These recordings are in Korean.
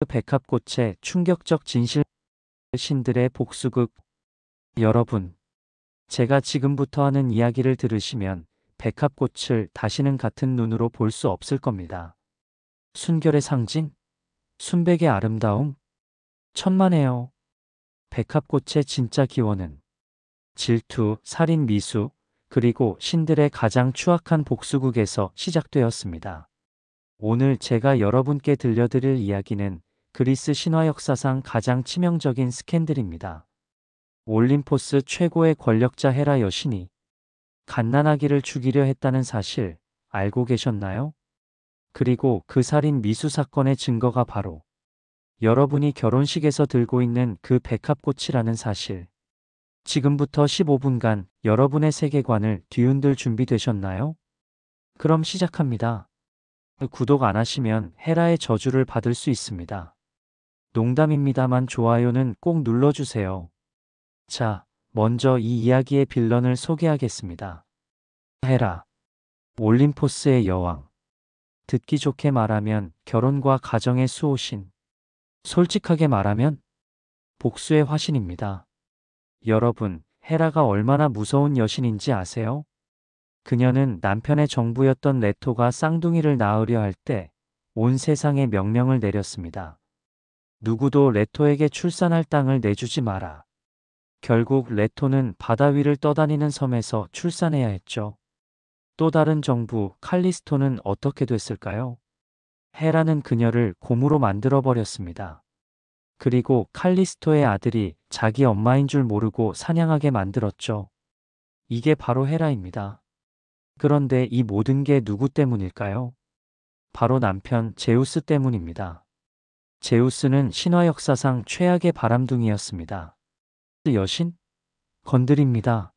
백합꽃의 충격적 진실, 신들의 복수극. 여러분, 제가 지금부터 하는 이야기를 들으시면 백합꽃을 다시는 같은 눈으로 볼 수 없을 겁니다. 순결의 상징, 순백의 아름다움, 천만에요. 백합꽃의 진짜 기원은 질투, 살인, 미수, 그리고 신들의 가장 추악한 복수극에서 시작되었습니다. 오늘 제가 여러분께 들려드릴 이야기는 그리스 신화 역사상 가장 치명적인 스캔들입니다. 올림포스 최고의 권력자 헤라 여신이 갓난아기를 죽이려 했다는 사실 알고 계셨나요? 그리고 그 살인 미수 사건의 증거가 바로 여러분이 결혼식에서 들고 있는 그 백합꽃이라는 사실. 지금부터 15분간 여러분의 세계관을 뒤흔들 준비되셨나요? 그럼 시작합니다. 구독 안 하시면 헤라의 저주를 받을 수 있습니다. 농담입니다만 좋아요는 꼭 눌러주세요. 자, 먼저 이 이야기의 빌런을 소개하겠습니다. 헤라, 올림포스의 여왕. 듣기 좋게 말하면 결혼과 가정의 수호신. 솔직하게 말하면 복수의 화신입니다. 여러분, 헤라가 얼마나 무서운 여신인지 아세요? 그녀는 남편의 정부였던 레토가 쌍둥이를 낳으려 할 때 온 세상에 명령을 내렸습니다. 누구도 레토에게 출산할 땅을 내주지 마라. 결국 레토는 바다 위를 떠다니는 섬에서 출산해야 했죠. 또 다른 정부 칼리스토는 어떻게 됐을까요? 헤라는 그녀를 곰으로 만들어 버렸습니다. 그리고 칼리스토의 아들이 자기 엄마인 줄 모르고 사냥하게 만들었죠. 이게 바로 헤라입니다. 그런데 이 모든 게 누구 때문일까요? 바로 남편 제우스 때문입니다. 제우스는 신화 역사상 최악의 바람둥이였습니다. 여신? 건드립니다.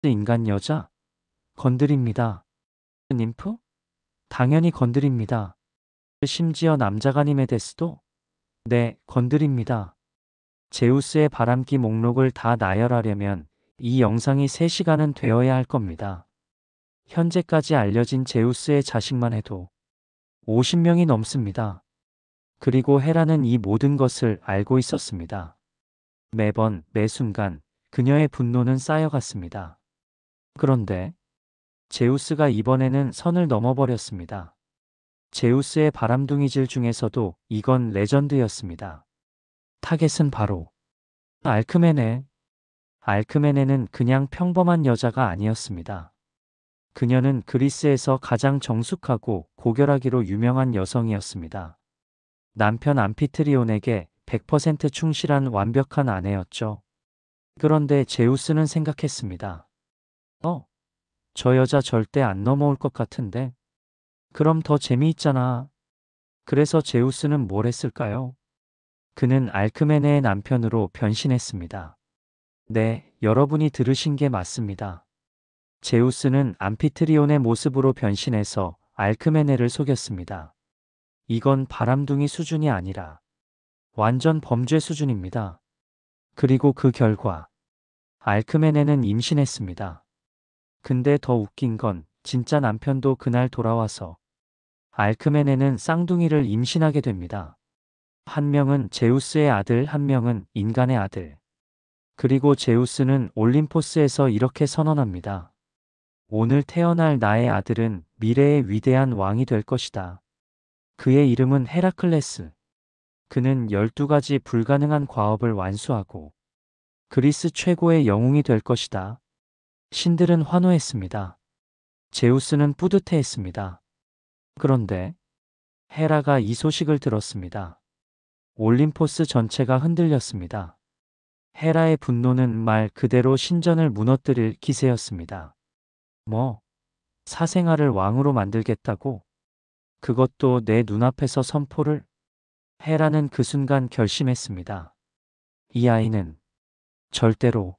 인간 여자? 건드립니다. 님프? 당연히 건드립니다. 심지어 남자가니메데스도? 네, 건드립니다. 제우스의 바람기 목록을 다 나열하려면 이 영상이 3시간은 되어야 할 겁니다. 현재까지 알려진 제우스의 자식만 해도 50명이 넘습니다. 그리고 헤라는 이 모든 것을 알고 있었습니다. 매번, 매 순간 그녀의 분노는 쌓여갔습니다. 그런데 제우스가 이번에는 선을 넘어버렸습니다. 제우스의 바람둥이질 중에서도 이건 레전드였습니다. 타겟은 바로 알크메네. 알크메네는 그냥 평범한 여자가 아니었습니다. 그녀는 그리스에서 가장 정숙하고 고결하기로 유명한 여성이었습니다. 남편 암피트리온에게 100% 충실한 완벽한 아내였죠. 그런데 제우스는 생각했습니다. 저 여자 절대 안 넘어올 것 같은데? 그럼 더 재미있잖아. 그래서 제우스는 뭘 했을까요? 그는 알크메네의 남편으로 변신했습니다. 네, 여러분이 들으신 게 맞습니다. 제우스는 암피트리온의 모습으로 변신해서 알크메네를 속였습니다. 이건 바람둥이 수준이 아니라 완전 범죄 수준입니다. 그리고 그 결과 알크메네는 임신했습니다. 근데 더 웃긴 건 진짜 남편도 그날 돌아와서 알크메네는 쌍둥이를 임신하게 됩니다. 한 명은 제우스의 아들, 한 명은 인간의 아들. 그리고 제우스는 올림포스에서 이렇게 선언합니다. 오늘 태어날 나의 아들은 미래의 위대한 왕이 될 것이다. 그의 이름은 헤라클레스. 그는 12가지 불가능한 과업을 완수하고 그리스 최고의 영웅이 될 것이다. 신들은 환호했습니다. 제우스는 뿌듯해했습니다. 그런데 헤라가 이 소식을 들었습니다. 올림포스 전체가 흔들렸습니다. 헤라의 분노는 말 그대로 신전을 무너뜨릴 기세였습니다. 뭐, 사생아를 왕으로 만들겠다고? 그것도 내 눈앞에서 선포를? 헤라는 그 순간 결심했습니다. 이 아이는 절대로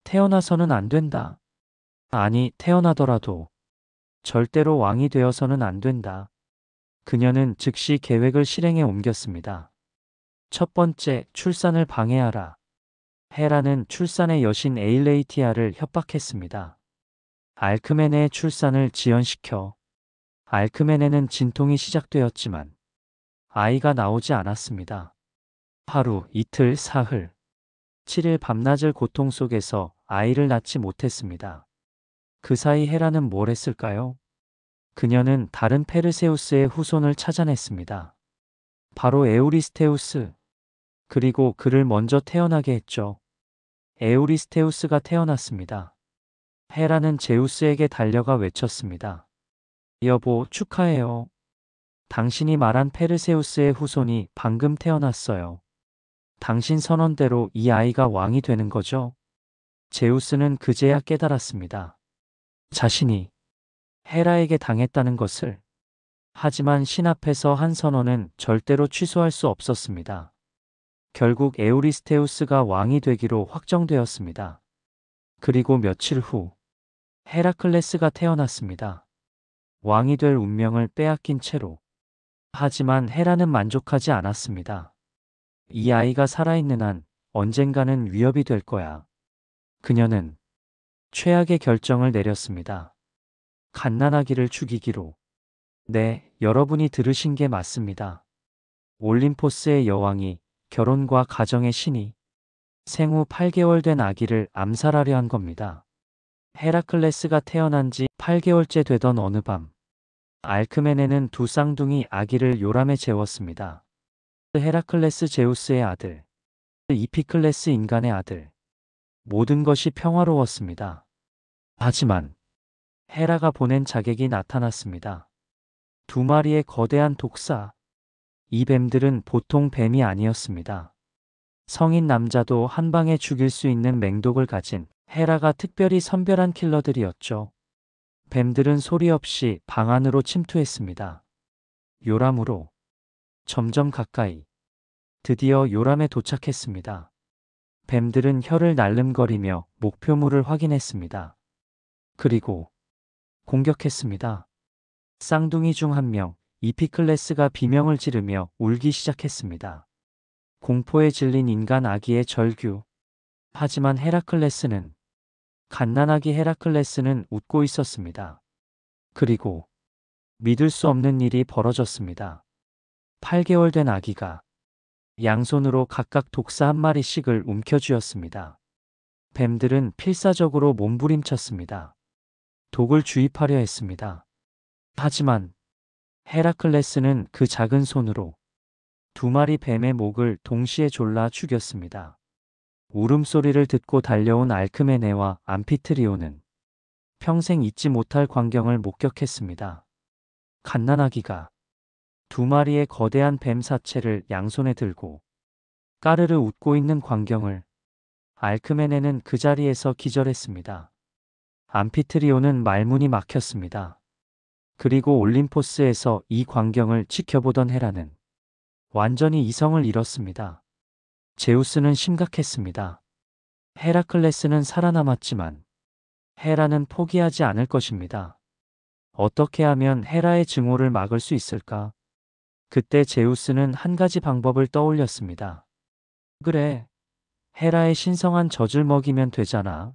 태어나서는 안 된다. 아니, 태어나더라도 절대로 왕이 되어서는 안 된다. 그녀는 즉시 계획을 실행에 옮겼습니다. 첫 번째, 출산을 방해하라. 헤라는 출산의 여신 에일레이티아를 협박했습니다. 알크메네의 출산을 지연시켜. 알크메네는 진통이 시작되었지만 아이가 나오지 않았습니다. 하루, 이틀, 사흘, 7일 밤낮을 고통 속에서 아이를 낳지 못했습니다. 그 사이 헤라는 뭘 했을까요? 그녀는 다른 페르세우스의 후손을 찾아냈습니다. 바로 에우리스테우스. 그리고 그를 먼저 태어나게 했죠. 에우리스테우스가 태어났습니다. 헤라는 제우스에게 달려가 외쳤습니다. 여보, 축하해요. 당신이 말한 페르세우스의 후손이 방금 태어났어요. 당신 선언대로 이 아이가 왕이 되는 거죠? 제우스는 그제야 깨달았습니다. 자신이 헤라에게 당했다는 것을. 하지만 신 앞에서 한 선언은 절대로 취소할 수 없었습니다. 결국 에우리스테우스가 왕이 되기로 확정되었습니다. 그리고 며칠 후 헤라클레스가 태어났습니다. 왕이 될 운명을 빼앗긴 채로. 하지만 헤라는 만족하지 않았습니다. 이 아이가 살아있는 한 언젠가는 위협이 될 거야. 그녀는 최악의 결정을 내렸습니다. 갓난아기를 죽이기로. 네, 여러분이 들으신 게 맞습니다. 올림포스의 여왕이 결혼과 가정의 신이 생후 8개월 된 아기를 암살하려 한 겁니다. 헤라클레스가 태어난 지 8개월째 되던 어느 밤, 알크메네는 두 쌍둥이 아기를 요람에 재웠습니다. 헤라클레스 제우스의 아들, 이피클레스 인간의 아들. 모든 것이 평화로웠습니다. 하지만 헤라가 보낸 자객이 나타났습니다. 두 마리의 거대한 독사. 이 뱀들은 보통 뱀이 아니었습니다. 성인 남자도 한 방에 죽일 수 있는 맹독을 가진 헤라가 특별히 선별한 킬러들이었죠. 뱀들은 소리 없이 방 안으로 침투했습니다. 요람으로 점점 가까이. 드디어 요람에 도착했습니다. 뱀들은 혀를 날름거리며 목표물을 확인했습니다. 그리고 공격했습니다. 쌍둥이 중 한 명, 이피클레스가 비명을 지르며 울기 시작했습니다. 공포에 질린 인간 아기의 절규. 하지만 헤라클레스는, 갓난아기 헤라클레스는 웃고 있었습니다. 그리고 믿을 수 없는 일이 벌어졌습니다. 8개월 된 아기가 양손으로 각각 독사 한 마리씩을 움켜쥐었습니다. 뱀들은 필사적으로 몸부림쳤습니다. 독을 주입하려 했습니다. 하지만 헤라클레스는 그 작은 손으로 두 마리 뱀의 목을 동시에 졸라 죽였습니다. 울음소리를 듣고 달려온 알크메네와 암피트리오는 평생 잊지 못할 광경을 목격했습니다. 갓난아기가 두 마리의 거대한 뱀 사체를 양손에 들고 까르르 웃고 있는 광경을. 알크메네는 그 자리에서 기절했습니다. 암피트리오는 말문이 막혔습니다. 그리고 올림포스에서 이 광경을 지켜보던 헤라는 완전히 이성을 잃었습니다. 제우스는 심각했습니다. 헤라클레스는 살아남았지만 헤라는 포기하지 않을 것입니다. 어떻게 하면 헤라의 증오를 막을 수 있을까? 그때 제우스는 한 가지 방법을 떠올렸습니다. 그래, 헤라의 신성한 젖을 먹이면 되잖아.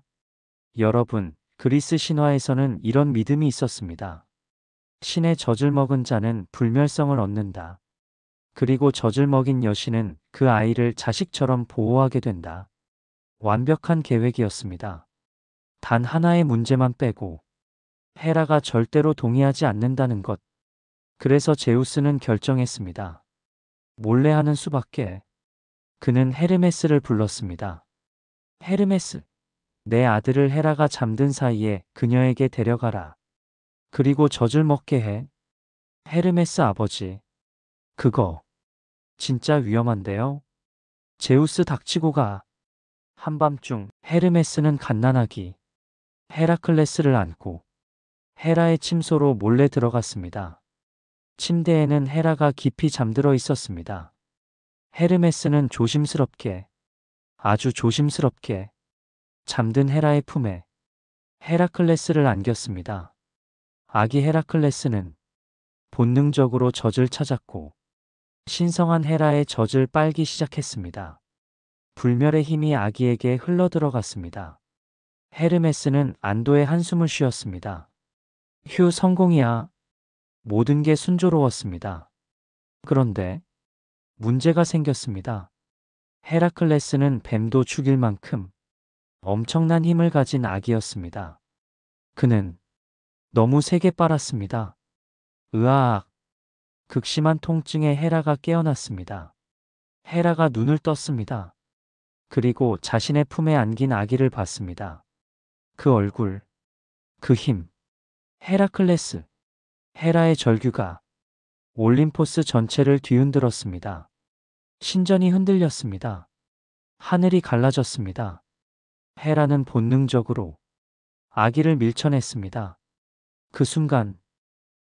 여러분, 그리스 신화에서는 이런 믿음이 있었습니다. 신의 젖을 먹은 자는 불멸성을 얻는다. 그리고 젖을 먹인 여신은 그 아이를 자식처럼 보호하게 된다. 완벽한 계획이었습니다. 단 하나의 문제만 빼고 헤라가 절대로 동의하지 않는다는 것. 그래서 제우스는 결정했습니다. 몰래 하는 수밖에. 그는 헤르메스를 불렀습니다. 헤르메스, 내 아들을 헤라가 잠든 사이에 그녀에게 데려가라. 그리고 젖을 먹게 해. 헤르메스 아버지, 그거 진짜 위험한데요? 제우스 닥치고 가. 한밤중 헤르메스는 갓난아기 헤라클레스를 안고 헤라의 침소로 몰래 들어갔습니다. 침대에는 헤라가 깊이 잠들어 있었습니다. 헤르메스는 조심스럽게, 아주 조심스럽게 잠든 헤라의 품에 헤라클레스를 안겼습니다. 아기 헤라클레스는 본능적으로 젖을 찾았고 신성한 헤라의 젖을 빨기 시작했습니다. 불멸의 힘이 아기에게 흘러들어갔습니다. 헤르메스는 안도의 한숨을 쉬었습니다. 휴, 성공이야. 모든 게 순조로웠습니다. 그런데 문제가 생겼습니다. 헤라클레스는 뱀도 죽일 만큼 엄청난 힘을 가진 아기였습니다. 그는 너무 세게 빨았습니다. 으아악! 극심한 통증에 헤라가 깨어났습니다. 헤라가 눈을 떴습니다. 그리고 자신의 품에 안긴 아기를 봤습니다. 그 얼굴, 그 힘. 헤라클레스. 헤라의 절규가 올림포스 전체를 뒤흔들었습니다. 신전이 흔들렸습니다. 하늘이 갈라졌습니다. 헤라는 본능적으로 아기를 밀쳐냈습니다. 그 순간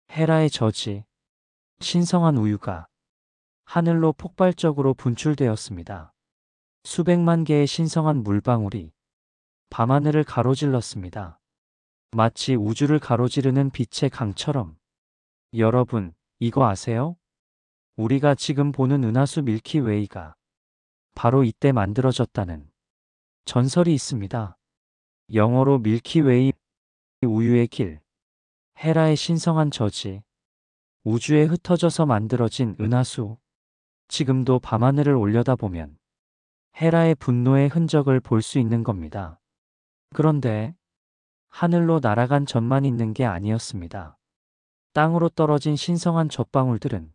헤라의 저지, 신성한 우유가 하늘로 폭발적으로 분출되었습니다. 수백만 개의 신성한 물방울이 밤하늘을 가로질렀습니다. 마치 우주를 가로지르는 빛의 강처럼. 여러분, 이거 아세요? 우리가 지금 보는 은하수 밀키웨이가 바로 이때 만들어졌다는 전설이 있습니다. 영어로 밀키웨이, 우유의 길, 헤라의 신성한 저지, 우주에 흩어져서 만들어진 은하수. 지금도 밤하늘을 올려다보면 헤라의 분노의 흔적을 볼 수 있는 겁니다. 그런데 하늘로 날아간 점만 있는 게 아니었습니다. 땅으로 떨어진 신성한 젖방울들은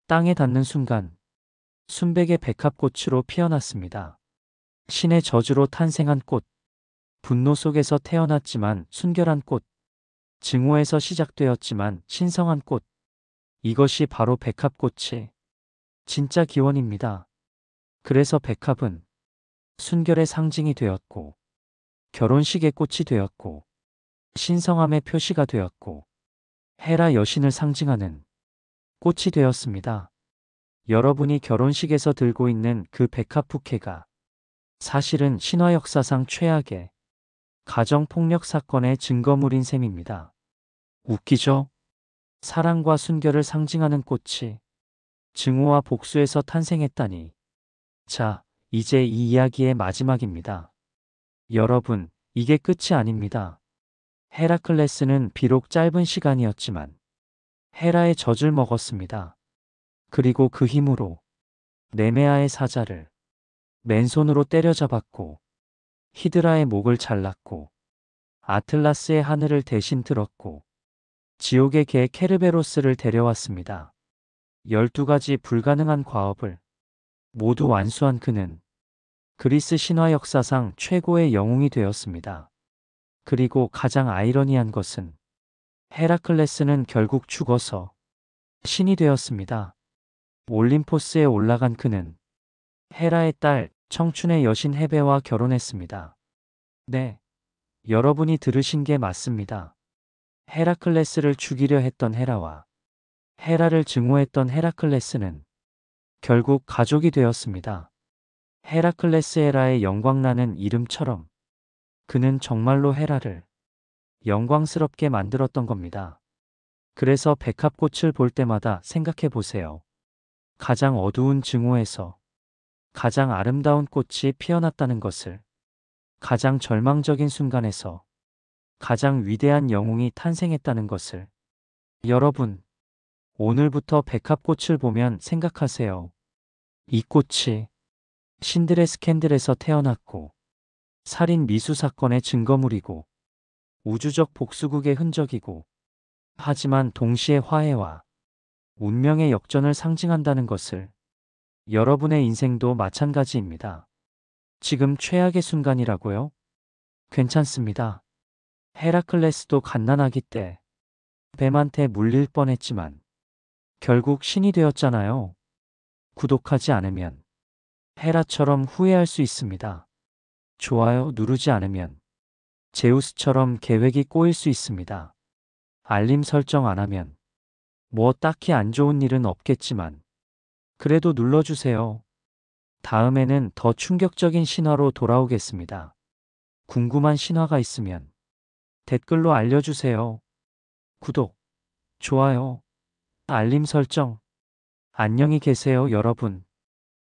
땅에 닿는 순간 순백의 백합꽃으로 피어났습니다. 신의 저주로 탄생한 꽃, 분노 속에서 태어났지만 순결한 꽃, 증오에서 시작되었지만 신성한 꽃. 이것이 바로 백합꽃이 진짜 기원입니다. 그래서 백합은 순결의 상징이 되었고, 결혼식의 꽃이 되었고, 신성함의 표시가 되었고, 헤라 여신을 상징하는 꽃이 되었습니다. 여러분이 결혼식에서 들고 있는 그 백합 부케가 사실은 신화 역사상 최악의 가정폭력 사건의 증거물인 셈입니다. 웃기죠? 사랑과 순결을 상징하는 꽃이 증오와 복수에서 탄생했다니. 자, 이제 이 이야기의 마지막입니다. 여러분, 이게 끝이 아닙니다. 헤라클레스는 비록 짧은 시간이었지만 헤라의 젖을 먹었습니다. 그리고 그 힘으로 네메아의 사자를 맨손으로 때려잡았고, 히드라의 목을 잘랐고, 아틀라스의 하늘을 대신 들었고, 지옥의 개 케르베로스를 데려왔습니다. 12가지 불가능한 과업을 모두 완수한 그는 그리스 신화 역사상 최고의 영웅이 되었습니다. 그리고 가장 아이러니한 것은 헤라클레스는 결국 죽어서 신이 되었습니다. 올림포스에 올라간 그는 헤라의 딸, 청춘의 여신 헤베와 결혼했습니다. 네, 여러분이 들으신 게 맞습니다. 헤라클레스를 죽이려 했던 헤라와 헤라를 증오했던 헤라클레스는 결국 가족이 되었습니다. 헤라클레스 헤라의 영광나는 이름처럼 그는 정말로 헤라를 영광스럽게 만들었던 겁니다. 그래서 백합꽃을 볼 때마다 생각해 보세요. 가장 어두운 증오에서 가장 아름다운 꽃이 피어났다는 것을, 가장 절망적인 순간에서 가장 위대한 영웅이 탄생했다는 것을. 여러분, 오늘부터 백합꽃을 보면 생각하세요. 이 꽃이 신들의 스캔들에서 태어났고, 살인 미수 사건의 증거물이고, 우주적 복수국의 흔적이고, 하지만 동시에 화해와 운명의 역전을 상징한다는 것을. 여러분의 인생도 마찬가지입니다. 지금 최악의 순간이라고요? 괜찮습니다. 헤라클레스도 갓난아기 때 뱀한테 물릴 뻔했지만 결국 신이 되었잖아요. 구독하지 않으면 헤라처럼 후회할 수 있습니다. 좋아요 누르지 않으면 제우스처럼 계획이 꼬일 수 있습니다. 알림 설정 안 하면 뭐 딱히 안 좋은 일은 없겠지만 그래도 눌러주세요. 다음에는 더 충격적인 신화로 돌아오겠습니다. 궁금한 신화가 있으면 댓글로 알려주세요. 구독, 좋아요, 알림 설정. 안녕히 계세요, 여러분.